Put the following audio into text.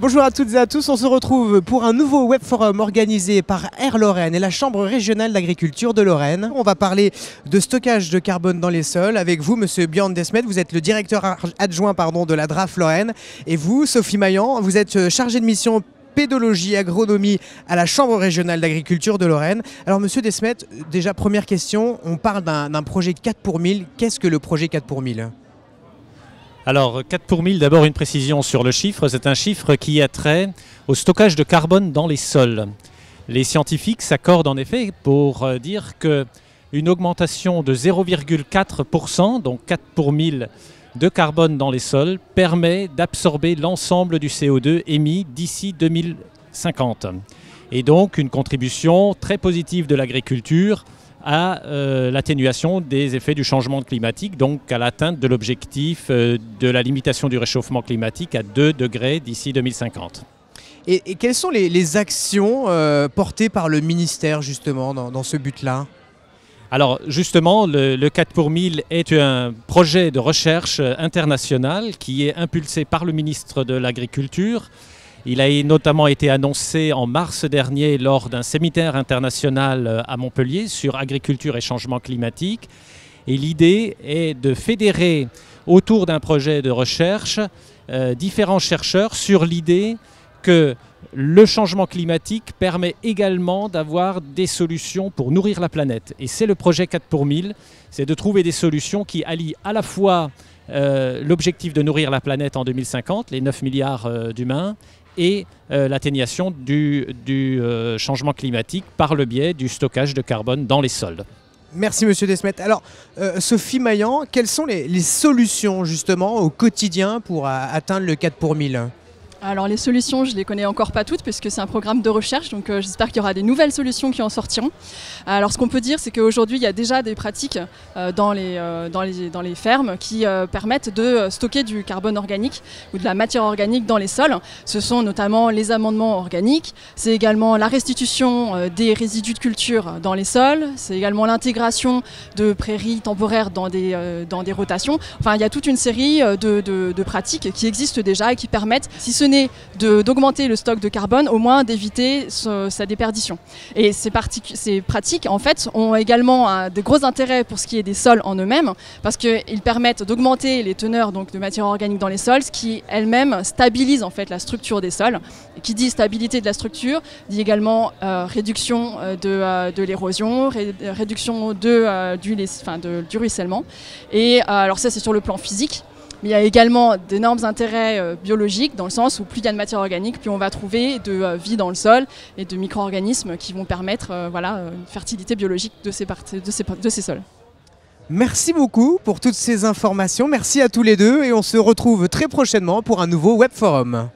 Bonjour à toutes et à tous, on se retrouve pour un nouveau web forum organisé par Air Lorraine et la Chambre régionale d'agriculture de Lorraine. On va parler de stockage de carbone dans les sols avec vous, monsieur Björn Desmet, vous êtes le directeur adjoint de la DRAF Lorraine. Et vous, Sophie Maillan, vous êtes chargée de mission pédologie, agronomie à la Chambre régionale d'agriculture de Lorraine. Alors monsieur Desmet, déjà première question, on parle d'un projet 4 pour 1000. Qu'est-ce que le projet 4 pour 1000 ? Alors 4 pour 1000, d'abord une précision sur le chiffre. C'est un chiffre qui a trait au stockage de carbone dans les sols. Les scientifiques s'accordent en effet pour dire qu'une augmentation de 0,4%, donc 4 pour 1000 de carbone dans les sols, permet d'absorber l'ensemble du CO2 émis d'ici 2050. Et donc une contribution très positive de l'agriculture à l'atténuation des effets du changement climatique, donc à l'atteinte de l'objectif de la limitation du réchauffement climatique à 2 degrés d'ici 2050. Et quelles sont les actions portées par le ministère justement dans ce but-là ? Alors justement, le 4 pour 1000 est un projet de recherche international qui est impulsé par le ministre de l'Agriculture. Il a notamment été annoncé en mars dernier lors d'un séminaire international à Montpellier sur agriculture et changement climatique. Et l'idée est de fédérer autour d'un projet de recherche différents chercheurs sur l'idée que le changement climatique permet également d'avoir des solutions pour nourrir la planète. Et c'est le projet 4 pour 1000, c'est de trouver des solutions qui allient à la fois l'objectif de nourrir la planète en 2050, les 9 milliards d'humains, et l'atténuation du changement climatique par le biais du stockage de carbone dans les sols. Merci monsieur Desmet. Alors Sophie Maillan, quelles sont les solutions justement au quotidien pour atteindre le 4 pour 1000 ? Alors les solutions, je ne les connais encore pas toutes puisque c'est un programme de recherche, donc j'espère qu'il y aura des nouvelles solutions qui en sortiront. Alors ce qu'on peut dire, c'est qu'aujourd'hui il y a déjà des pratiques dans les fermes qui permettent de stocker du carbone organique ou de la matière organique dans les sols. Ce sont notamment les amendements organiques, c'est également la restitution des résidus de culture dans les sols, c'est également l'intégration de prairies temporaires dans des rotations. Enfin il y a toute une série de pratiques qui existent déjà et qui permettent, si ce n'est d'augmenter le stock de carbone, au moins d'éviter sa déperdition. Et ces pratiques en fait ont également de gros intérêts pour ce qui est des sols en eux-mêmes, parce qu'ils permettent d'augmenter les teneurs donc, de matière organique dans les sols, ce qui elle-même stabilise en fait la structure des sols. Et qui dit stabilité de la structure dit également réduction de l'érosion, réduction du ruissellement. Et alors ça c'est sur le plan physique. Mais il y a également d'énormes intérêts biologiques dans le sens où plus il y a de matière organique, plus on va trouver de vie dans le sol et de micro-organismes qui vont permettre une fertilité biologique de ces sols. Merci beaucoup pour toutes ces informations, merci à tous les deux et on se retrouve très prochainement pour un nouveau web forum.